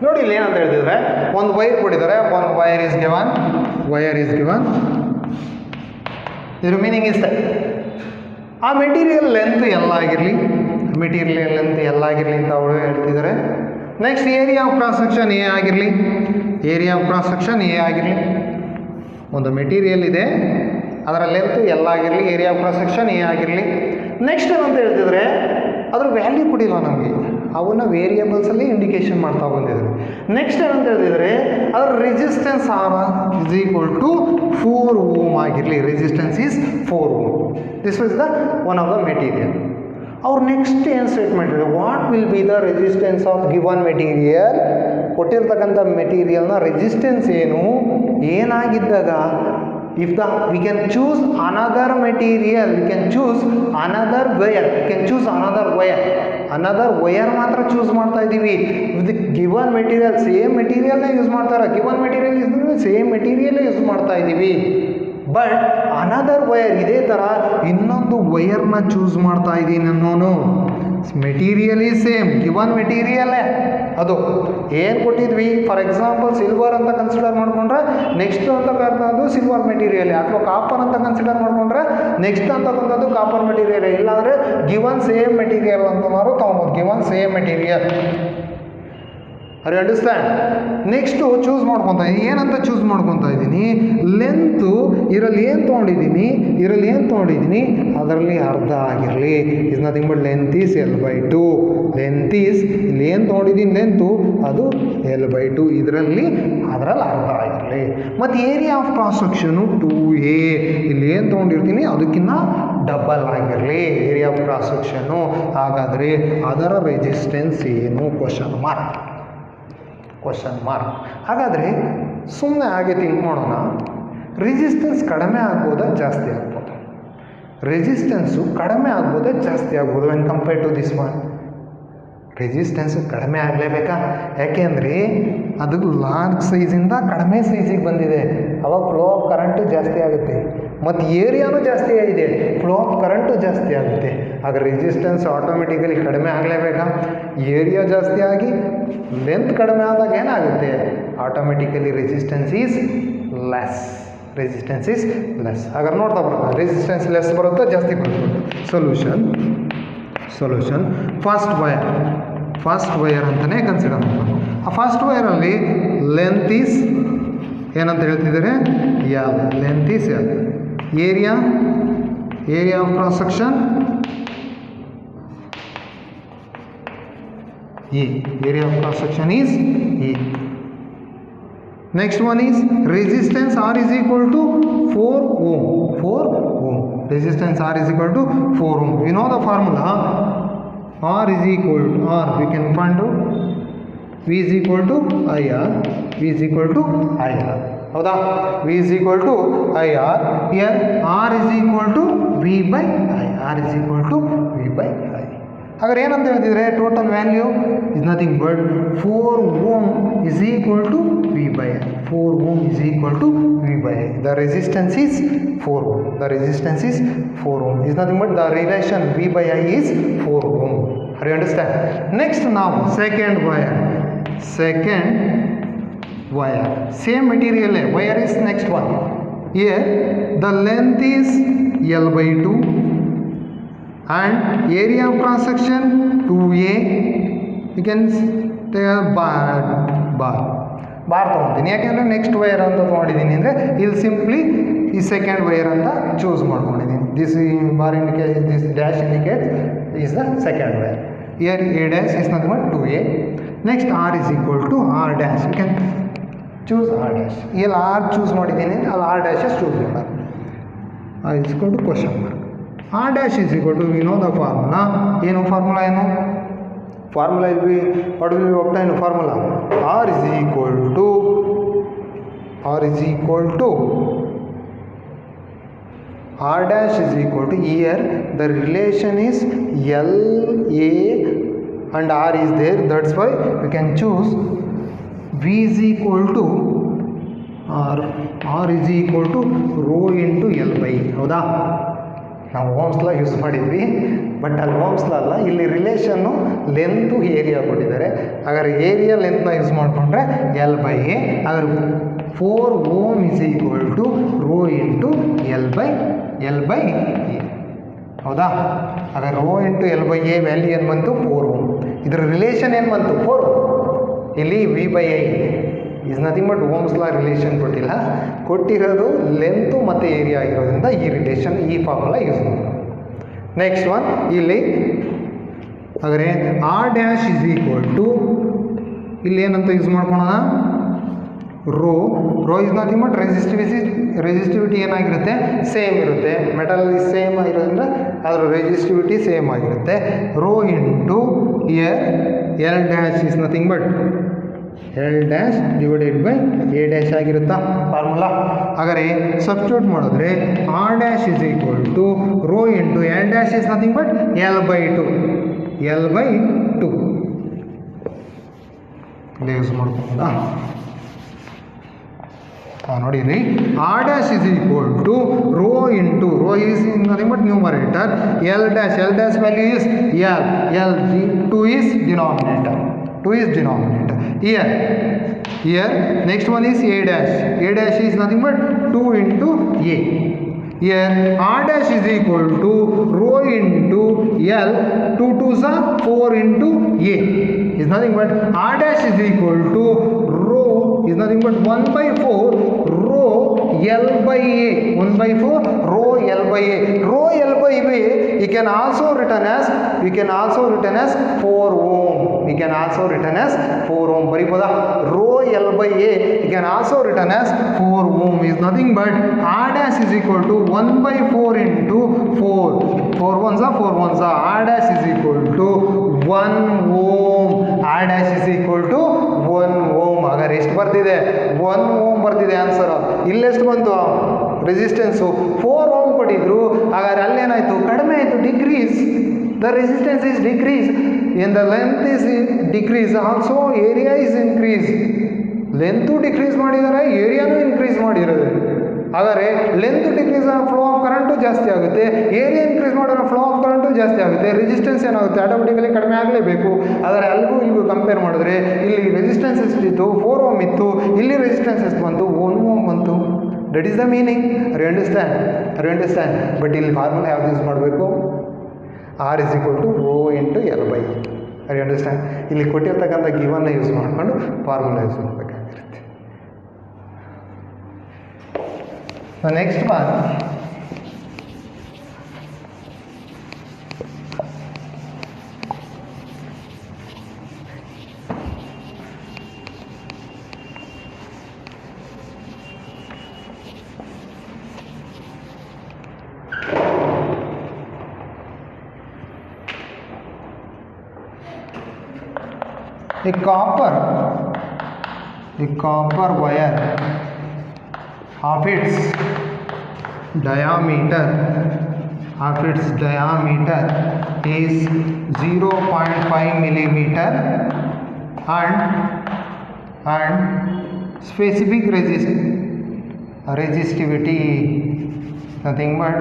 ನೋಡಿ ಇಲ್ಲಿ ಏನಂತ ಹೇಳ್ತಿದ್ರೆ ಒಂದು wire ಕೊಟ್ಟಿದ್ದಾರೆ, ಒಂದು wire is given, ಇದ್ರ meaning ಇಷ್ಟ. ಆ ಮೆಟೀರಿಯಲ್ ಲೆಂತ್ ಎಲ್ಲ ಆಗಿರಲಿ ಅಂತ ಅವರು ಹೇಳ್ತಿದ್ದಾರೆ. Next area of cross section A ಆಗಿರಲಿ, ಒಂದು ಮೆಟೀರಿಯಲ್ ಇದೆ, ಅದರ ಲೆಂತ್ ಎಲ್ಲ ಆಗಿರಲಿ, area of cross section A ಆಗಿರಲಿ. ನೆಕ್ಸ್ಟ್ ಏನಂತ ಹೇಳ್ತಿದ್ರೆ ಅದ್ರ ವ್ಯಾಲ್ಯೂ ಕೊಡಿಲ್ಲ ನಮಗೆ, ಅವನ್ನ ವೇರಿಯಬಲ್ಸಲ್ಲಿ ಇಂಡಿಕೇಶನ್ ಮಾಡ್ತಾ ಬಂದಿದ್ರು. ನೆಕ್ಸ್ಟ್ ಏನಂತ ಹೇಳಿದ್ರೆ ಅದರ resistance R is equal to 4 ohm ಆಗಿರಲಿ, resistance is 4 ohm. This is the one of the material. ಅವ್ರು ನೆಕ್ಸ್ಟ್ ಏನು ಸ್ಟೇಟ್ಮೆಂಟ್ ಇದೆ, what will be the resistance of given material, ಕೊಟ್ಟಿರ್ತಕ್ಕಂಥ ಮೆಟೀರಿಯಲ್ನ ರೆಸಿಸ್ಟೆನ್ಸ್ ಏನಾಗಿದ್ದಾಗ if we can choose another material, we can choose another wire ಮಾತ್ರ choose ಮಾಡ್ತಾ ಇದ್ದೀವಿ. With given material same material use ಮಾಡ್ತಾರೆ, ಗಿವನ್ ಮೆಟೀರಿಯಲ್ ಸೇಮ್ ಮೆಟೀರಿಯಲ್ಲೇ use ಮಾಡ್ತಾ ಇದ್ದೀವಿ. ಬಟ್ ಅನದರ್ ವೈರ್ ಇದೇ ಥರ ಇನ್ನೊಂದು ವೈರ್ನ ಚೂಸ್ ಮಾಡ್ತಾ ಇದ್ದೀನಿ ಅನ್ನೋನು. ಮೆಟೀರಿಯಲ್ ಈಸ್ ಸೇಮ್, ಗಿವನ್ ಮೆಟೀರಿಯಲ್ಲೇ ಅದು ಏನು ಕೊಟ್ಟಿದ್ವಿ. ಫಾರ್ ಎಕ್ಸಾಂಪಲ್ ಸಿಲ್ವರ್ ಅಂತ ಕನ್ಸಿಡರ್ ಮಾಡಿಕೊಂಡ್ರೆ ನೆಕ್ಸ್ಟ್ ಅಂತಕ್ಕಂಥದ್ದು ಸಿಲ್ವರ್ ಮೆಟೀರಿಯಲ್, ಅಥವಾ ಕಾಪರ್ ಅಂತ ಕನ್ಸಿಡರ್ ಮಾಡಿಕೊಂಡ್ರೆ ನೆಕ್ಸ್ಟ್ ಅಂತಕ್ಕಂಥದ್ದು ಕಾಪರ್ ಮೆಟೀರಿಯಲ್. ಇಲ್ಲಾಂದರೆ ಗಿವನ್ ಸೇಮ್ ಮೆಟೀರಿಯಲ್ ಅಂತ ನಾವು ತೊಗೊಬೋದು, ಗಿವನ್ ಸೇಮ್ ಮೆಟೀರಿಯಲ್. ಅರೆ ಅಂಡರ್ಸ್ಟ್ಯಾಂಡ್. ನೆಕ್ಸ್ಟು ಚೂಸ್ ಮಾಡ್ಕೊತಾ ಇದ್ದೀನಿ, ಏನಂತ ಚೂಸ್ ಮಾಡ್ಕೊತಾ ಇದ್ದೀನಿ, ಲೆಂತು ಇದರಲ್ಲಿ ಏನು ತೊಗೊಂಡಿದ್ದೀನಿ ಅದರಲ್ಲಿ ಅರ್ಧ ಆಗಿರಲಿ. Is nothing but length is L/2. Length is ಇಲ್ಲಿ ಏನು ತೊಗೊಂಡಿದ್ದೀನಿ ಲೆಂತು ಅದು L/2, ಅದರಲ್ಲಿ ಅರ್ಧ ಆಗಿರಲಿ. ಮತ್ತು area of cross section 2a, ಇಲ್ಲಿ ಏನು ತೊಗೊಂಡಿರ್ತೀನಿ ಅದಕ್ಕಿಂತ ಡಬಲ್ ಆಗಿರಲಿ ಏರಿಯಾ ಆಫ್ ಕ್ರಾಸ್ ಸೆಕ್ಷನು. ಹಾಗಾದರೆ ಅದರ ರೆಸಿಸ್ಟೆನ್ಸ್ ಏನು? Question mark. ಹಾಗಾದರೆ ಸುಮ್ಮನೆ ಹಾಗೆ ಥಿಂಕ್ ಮಾಡೋಣ, ರೆಸಿಸ್ಟೆನ್ಸ್ ಕಡಿಮೆ ಆಗ್ಬೋದಾ ಜಾಸ್ತಿ ಆಗ್ಬೋದಾ? ರೆಸಿಸ್ಟೆನ್ಸು ಕಡಿಮೆ ಆಗ್ಬೋದಾ ಜಾಸ್ತಿ ಆಗ್ಬೋದು when compare to this one? Resistance ಕಡಿಮೆ ಆಗಲೇಬೇಕಾ? ಯಾಕೆಂದರೆ ಅದು ಲಾರ್ಜ್ ಸೈಜಿಂದ ಕಡಿಮೆ ಸೈಜಿಗೆ ಬಂದಿದೆ, ಅವಾಗ ಫ್ಲೋ ಆಫ್ ಕರೆಂಟು ಜಾಸ್ತಿ ಆಗುತ್ತೆ, ಮತ್ತು ಏರಿಯಾನು ಜಾಸ್ತಿ ಆಗಿದೆ, ಫ್ಲೋ ಆಫ್ ಕರೆಂಟು ಜಾಸ್ತಿ ಆಗುತ್ತೆ. ಆಗ ರೆಸಿಸ್ಟೆನ್ಸ್ ಆಟೋಮೆಟಿಕಲಿ ಕಡಿಮೆ ಆಗಲೇಬೇಕಾ? ಏರಿಯಾ ಜಾಸ್ತಿ ಆಗಿ ಲೆಂತ್ ಕಡಿಮೆ ಆದಾಗ ಏನಾಗುತ್ತೆ? Automatically resistance is less. ಹಾಗಾದ್ರೆ ನೋಡ್ತಾ ಬರೋಣ, ರೆಸಿಸ್ಟೆನ್ಸ್ ಲೆಸ್ ಬರುತ್ತಾ ಜಾಸ್ತಿ ಬರುತ್ತೆ? ಸೊಲ್ಯೂಷನ್ ಫಸ್ಟ್ ವೈರ್ ಅಂತಲೇ ಕನ್ಸಿಡರ್ ಮಾಡ್ತಾರೆ. ಆ ಫಸ್ಟ್ ವೈರಲ್ಲಿ ಲೆಂತ್ ಈಸ್ ಏನಂತ ಹೇಳ್ತಿದ್ದಾರೆ? Length is L. Area of cross section E. Area of cross section is E. Next one is resistance R is equal to 4 ohm. Resistance R is equal to 4 ohm. You know the formula. R is equal to R. We can find out V is equal to IR. ಹೌದಾ? V is equal to IR. Here R is equal to V by I. ಹಾಗಾದ್ರೆ ಏನಂತ ಹೇಳ್ತಿದ್ರೆ total value is nothing but 4 ohm is equal to V by I. 4 ohm is equal to V by I. The resistance is 4 ohm. Is nothing but the relation V by I is 4 ohm. Are you understand? Next now second wire. Same material. Wire is next one. Here the length is L/2 and area of cross section 2a. You can take a bar ತೊಗೊತೀನಿ, ಯಾಕೆಂದರೆ next wire ಅಂತ ತೊಗೊಂಡಿದ್ದೀನಿ ಅಂದರೆ ಇಲ್ಲಿ simply ಈ second wire ಅಂತ choose ಮಾಡ್ಕೊಂಡಿದ್ದೀನಿ. This bar indicate, this dash indicate is the second wire. Here A dash is nothing but 2a. Next R is equal to R dash. You can choose R dash. ಇಲ್ಲಿ R choose ಮಾಡಿದ್ದೀನಿ, ಅಲ್ಲಿ R dash choose ಮಾಡೋಣ. R is equal to question mark. R dash is equal to, we know the formula. Formula will be, what will we obtain? Formula R is equal to R dash is equal to, here the relation is LA and R is there, that's why we can choose V is equal to R is equal to rho into L by E. ಹೌದಾ? Use ಮಾಡಿದ್ವಿ, but ಅಲ್ಲಿ ohm's law ಅಲ್ಲ, ಇಲ್ಲಿ relation length area ಕೊಟ್ಟಿದ್ದಾರೆ. ಹಾಗಾದ್ರೆ area ಲೆಂತ್ನ use ಮಾಡಿಕೊಂಡ್ರೆ L by A. ಹಾಗಾದ್ರೆ 4 ohm is equal to rho into L by A. ಹೌದಾ? ಹಾಗಾದ್ರೆ rho into L by A value ಏನು ಬಂತು? 4 ಓಮ್. ಇದರ ರಿಲೇಷನ್ ಏನು ಬಂತು? 4. ಇಲ್ಲಿ V by I is nothing but ohm's law relation ಕೊಟ್ಟಿಲ್ಲ, ಕೊಟ್ಟಿರೋದು ಲೆಂತು ಮತ್ತು ಏರಿಯಾ ಆಗಿರೋದ್ರಿಂದ ಈ ರಿಲೇಷನ್, ಈ ಫಾರ್ಮುಲಾ ಯೂಸ್ ಮಾಡೋದು. ನೆಕ್ಸ್ಟ್ ಒನ್, ಇಲ್ಲಿ ಹಾಗಾದರೆ R dash is equal to, ಇಲ್ಲಿ ಏನಂತ ಯೂಸ್ ಮಾಡ್ಕೊಳೋಣ? Rho is nothing but resistivity ಏನಾಗಿರುತ್ತೆ? ಸೇಮ್ ಇರುತ್ತೆ. ಮೆಟಲ್ ಇಸ್ ಸೇಮ್ ಆಗಿರೋದ್ರಿಂದ ಅದರ ರೆಸಿಸ್ಟಿವಿಟಿ ಸೇಮ್ ಆಗಿರುತ್ತೆ. Rho into L dash is nothing but L dash divided by A dash ಆಗಿರುತ್ತಾ ಫಾರ್ಮುಲಾ? ಹಾಗಾದರೆ ಸಬ್ಸ್ಟಿಟ್ಯೂಟ್ ಮಾಡಿದ್ರೆ R dash is equal to rho into L dash is nothing but L by 2 ಇಲ್ಲಿ use ಮಾಡ್ಕೊಂಡ. ನೋಡಿರಿ, R dash is equal to rho is nothing but numerator, L dash value is L 2 is denominator. Here next one is A dash is nothing but 2 into A. Here R dash is equal to rho into L, 2 2s are 4 into A is nothing but R dash is equal to rho is nothing but 1 by 4 rho L by A, 1 by 4 rho L by A. Rho L by A we can also written as 4 ohm. ಬರೀಬೋದಾ? ರೋ L by A you can also written as 4 ohm is nothing but R dash is equal to 1 by 4 into 4 ones are R dash is equal to 1 ohm. R dash is equal to 1 ohm. ಹಾಗಾದ್ರೆ ಎಷ್ಟು ಬರ್ತಿದೆ? 1 ohm ಬರ್ತಿದೆ answer. ಇಲ್ಲೆಷ್ಟು ಬಂತು resistance? 4 ohm ಕೊಟ್ಟಿದ್ರು. ಹಾಗಾದ್ರೆ ಅಲ್ಲೇನಾಯಿತು? ಕಡಿಮೆ ಆಯಿತು, decrease. The resistance is decreased and the length is decreased, also area is increased. Length decrease ಮಾಡಿದ್ದಾರೆ, ಏರಿಯಾನು ಇನ್ಕ್ರೀಸ್ ಮಾಡಿರೋದು. ಹಾಗಾದರೆ ಲೆಂತ್ ಡಿಕ್ರೀಸ್ ಆಗಿ ಫ್ಲೋ ಆಫ್ ಕರೆಂಟು ಜಾಸ್ತಿ ಆಗುತ್ತೆ, ಏರಿಯಾ ಇನ್ಕ್ರೀಸ್ ಮಾಡಿದ್ರೆ ಫ್ಲೋ ಆಫ್ ಕರೆಂಟು ಜಾಸ್ತಿ ಆಗುತ್ತೆ, ರೆಸಿಸ್ಟೆನ್ಸ್ ಏನಾಗುತ್ತೆ? ಆಟೋಮೆಟಿಕಲಿ ಕಡಿಮೆ ಆಗಲೇಬೇಕು. ಆದರೆ ಅಲ್ಲಿಗೂ ಇಲ್ಲಿಗೂ ಕಂಪೇರ್ ಮಾಡಿದ್ರೆ ಇಲ್ಲಿ ರೆಸಿಸ್ಟೆನ್ಸ್ ಎಷ್ಟಿತ್ತು? 4 ಓಮ್ ಇತ್ತು, ಇಲ್ಲಿ ರೆಸಿಸ್ಟೆನ್ಸ್ ಎಷ್ಟು ಬಂತು? 1 ಓಮ್ ಬಂತು. That is the meaning. You understand. But ಇಲ್ಲಿ ಫಾರ್ಮುಲಾ ಯಾವ್ದು ಯೂಸ್ ಮಾಡಬೇಕು? R is equal to rho into L by A. You understand. ಇಲ್ಲಿ ಕೊಟ್ಟಿರ್ತಕ್ಕಂಥ ಗಿವನ್ನ ಯೂಸ್ ಮಾಡಿಕೊಂಡು ಫಾರ್ಮುಲಾ ಯೂಸ್ ಮಾಡಬೇಕಾಗಿರುತ್ತೆ. Next one, a copper wire of its diameter is 0.5 millimeter and specific resistivity nothing but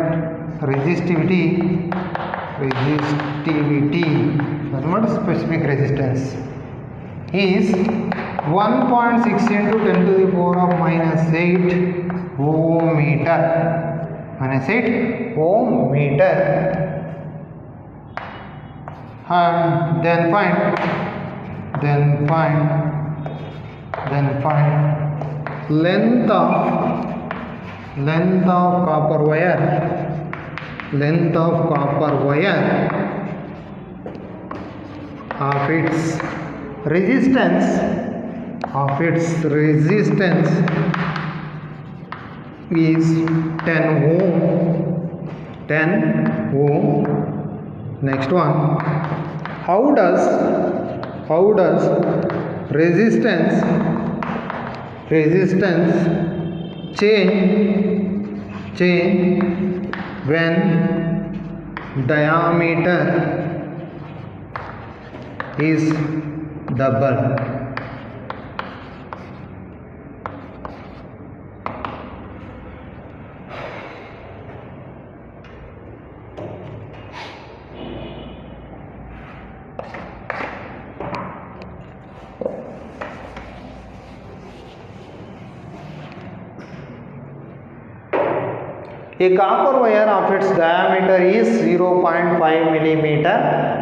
resistivity nothing but specific resistance is 1.6 into 10 to the power of minus 8 ohm meter. And then find length of copper wire of its resistance is 10 ohm. Next one, how does resistance change when diameter is double? A copper wire of its diameter is 0.5 millimeter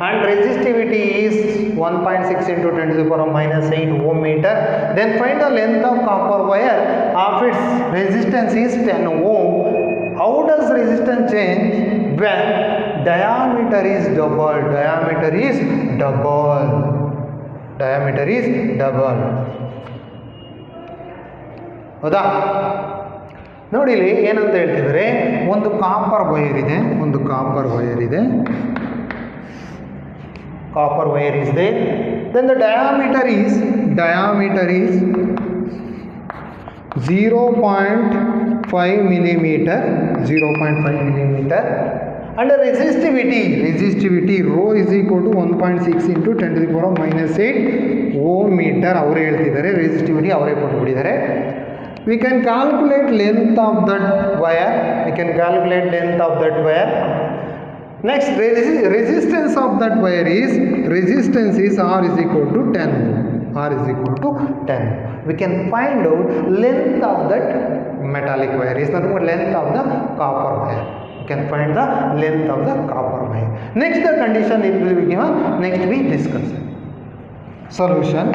and resistivity is 1.6 into 10 to the power minus 8 ohm meter. Then find the length of copper wire of its resistance is 10 ohm. How does resistance change when diameter is double? Diameter is double. Diameter is double. ಹೌದಾ? ನೋಡಿ ಇಲ್ಲಿ ಏನಂತ ಹೇಳ್ತಿದ್ರೆ, ಒಂದು copper wire ಇದೆ, copper wire is there, then the diameter is 0.5 millimeter, and the resistivity rho is equal to 1.6 into 10 to the power minus 8 ohm meter. ಅವರೇ ಹೇಳ್ತಿದ್ದಾರೆ, resistivity ಅವರೇ ಕೊಟ್ಬಿಟ್ಟಿದ್ದಾರೆ. We can calculate length of that wire. Next, resistance of that wire is R is equal to 10. We can find out length of that metallic wire is nothing but length of the copper wire. We can find the length of the copper wire. Next, the condition it will be given. Next we discuss. Solution.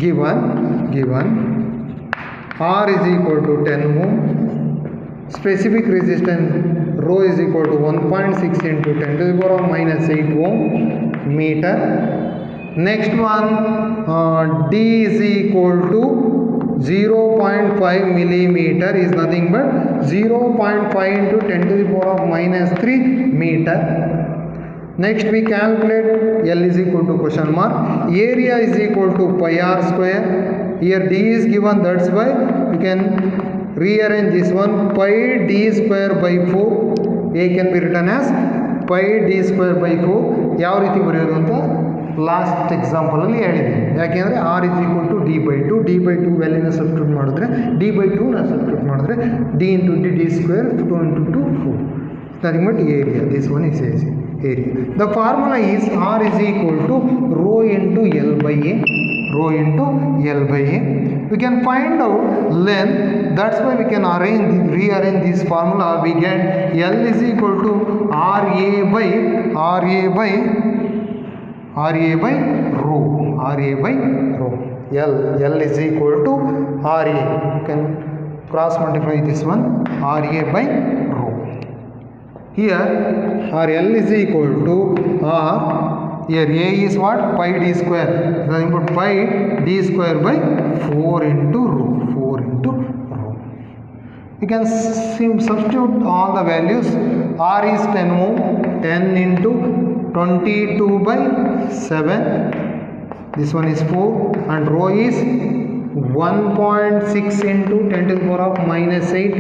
Given R is equal to 10 ohm, specific resistance rho is equal to 1.6 into 10 to the power minus 8 ohm meter. Next one, D is equal to 0.5 millimeter is nothing but 0.5 into 10 to the power minus 3 meter. Next we calculate L is equal to question mark, area is equal to pi r square. Here D is given, that's why we can rearrange this one, pi d square by 4. A can be written as pi d square by 4. ಯಾವ ರೀತಿ ಬರೆಯೋದು ಅಂತ last ಎಕ್ಸಾಂಪಲಲ್ಲಿ ಹೇಳಿದ್ದೀನಿ. ಯಾಕೆಂದರೆ R is equal to D by 2 ವ್ಯಾಲ್ಯೂನ substitute ಮಾಡಿದ್ರೆ D by 2ನ substitute ಮಾಡಿದ್ರೆ D into D square 2 into 2 4. Nothing but area. This one is area. The formula is R is equal to rho into L by A. We can find out length. That's why we can rearrange this formula. We get L is equal to RA by rho. L is equal to RA. You can cross multiply this one, RA by rho. Here RL is equal to R. Here A is what? Pi d square. Nothing but pi d square by 4 into rho. You can substitute all the values. R is 10 ohm. 10 into 22 by 7. This one is 4. And rho is 1.6 into 10 to the power minus 8.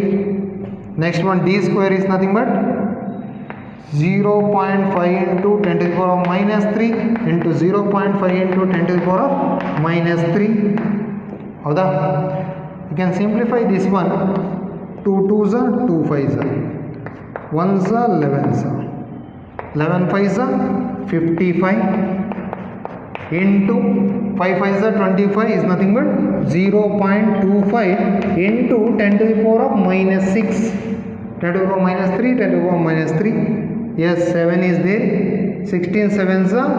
Next one, D square is nothing but 0.5 into 10 to the power minus 3 into 0.5 into 10 to the power minus 3. Howda? You can simplify this one. 2 2s are 2 5s are 1s are 11s are 11 5s are 55 into 5 5s are 25 is nothing but 0.25 into 10 to the power of minus 6, 10 to the power minus 3, 10 to the power minus 3. Yes, 7 is there. 16 7s are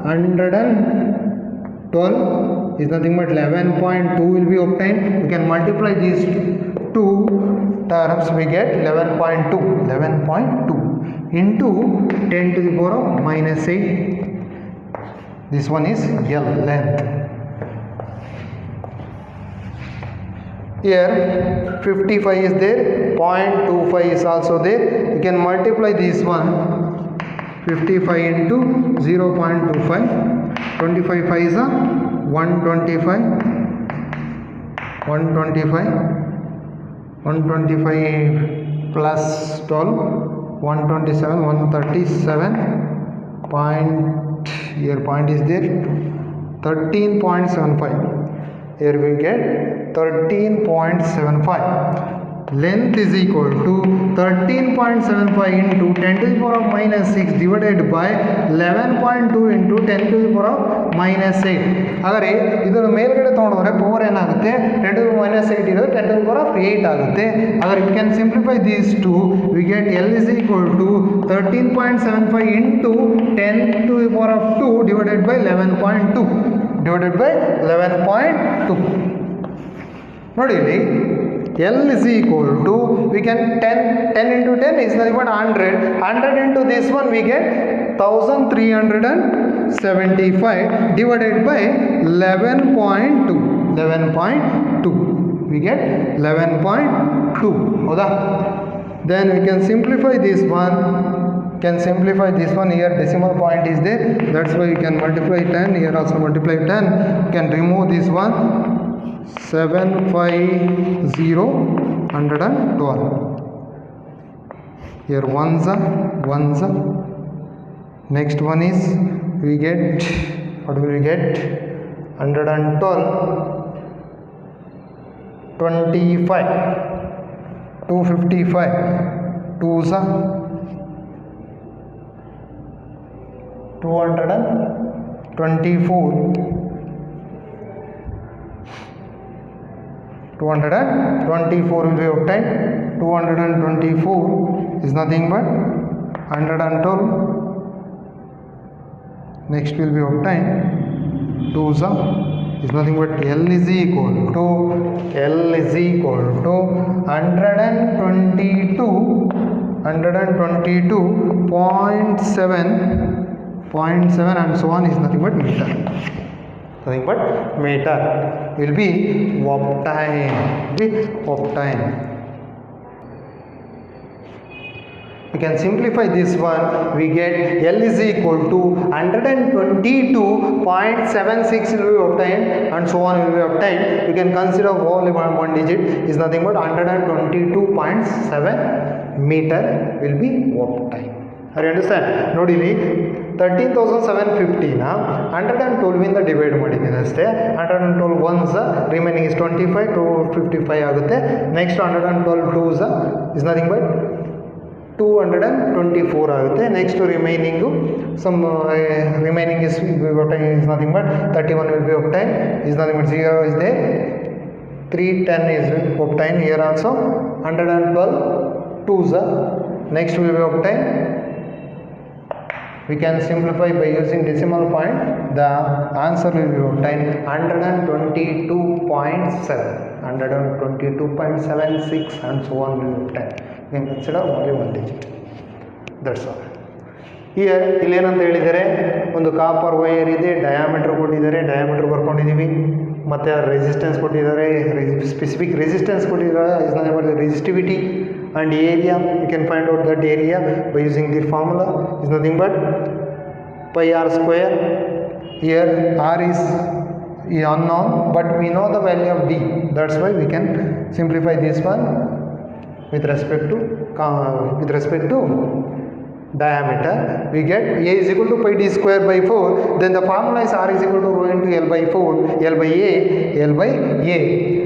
112 is nothing but 11.2 will be obtained. We can multiply these two terms, we get 11.2 into 10 to the power of minus 8. This one is L, length. Here 55 is there, 0.25 is also there. You can multiply this one, 55 into 0.25, 25 5s are 125 plus 12, 127, 137 point, here point is there, 13.75. Here we get 13.75. length is equal to 13.75 into 10 to the power of minus 6 divided by 11.2 into 10 to the power of minus 8. ಹಾಗಾದರೆ ಇದನ್ನು ಮೇಲ್ಗಡೆ ತೊಗೊಂಡ್ರೆ power ಏನಾಗುತ್ತೆ 10 to the minus 8 ಇರೋದು 10 to the power of 8 ಆಗುತ್ತೆ. ಹಾಗಾದರೆ we can simplify these two. We get L is equal to 13.75 into 10 to the power of 2 divided by 11.2 divided by 11.2. ನೋಡಿ ಇಲ್ಲಿ L is equal to, we can 10 into 10 is nothing but 100 into this one we get 1375 divided by 11.2 we get 11.2. ಹೌದಾ? Then we can simplify this one. Here decimal point is there, that's why you can multiply 10. Here also multiply 10. You can remove this one. 750 112. Here ones are. Next one is we get, what will we get? 112 25 255 2s are 224 will be obtained. 224 is nothing but 112. Next will be obtained. 2s is nothing but L is equal to 122.7 and so on is nothing but meter. Will be obtained. We can simplify this one. We get L is equal to 122.76 will be obtained and so on will be obtained. You can consider only one digit is nothing but 122.7 meter will be obtained. Are you understand? ನೋಡಿ ಇಲ್ಲಿ 13,750 ನ 112 ಇಂದ divide ಮಾಡಿದ್ದೀನಿ ಅಷ್ಟೇ. 112 ones remaining is 25 to 55 ಆಗುತ್ತೆ. Next 112 2s is nothing but 224 ಆಗುತ್ತೆ. Next remaining remaining is nothing but 31 will be obtained is nothing but 0 is there. 310 is obtained here also. 112 2s next will be obtained. We can simplify by using decimal point. The answer will be obtained 122.76 and so on will be obtained. You can consider only one digit. That's all. Here ಇಲ್ಲೇನಂತ ಹೇಳಿದರೆ ಒಂದು copper wire ಇದೆ, diameter ಕೊಟ್ಟಿದ್ದಾರೆ, diameter ಬರ್ಕೊಂಡಿದ್ದೀವಿ, ಮತ್ತು resistance ಕೊಟ್ಟಿದ್ದಾರೆ, specific resistance ಕೊಟ್ಟಿದ್ದಾರೆ, is not about the resistivity and area. You can find out that area by using the formula is nothing but pi r square. Here r is unknown but we know the value of d, that's why we can simplify this one with respect to diameter. We get a is equal to pi d square by 4. Then the formula is r is equal to rho into L by 4, L by a.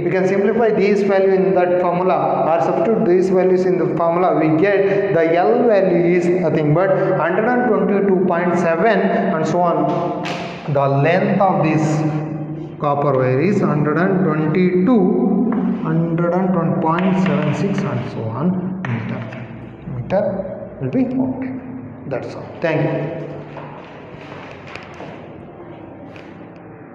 We can simplify these values in that formula or substitute these values in the formula. We get the L value is nothing but 122.7 and so on. The length of this copper wire is 120.76 and so on meter will be okay. That's all. Thank you.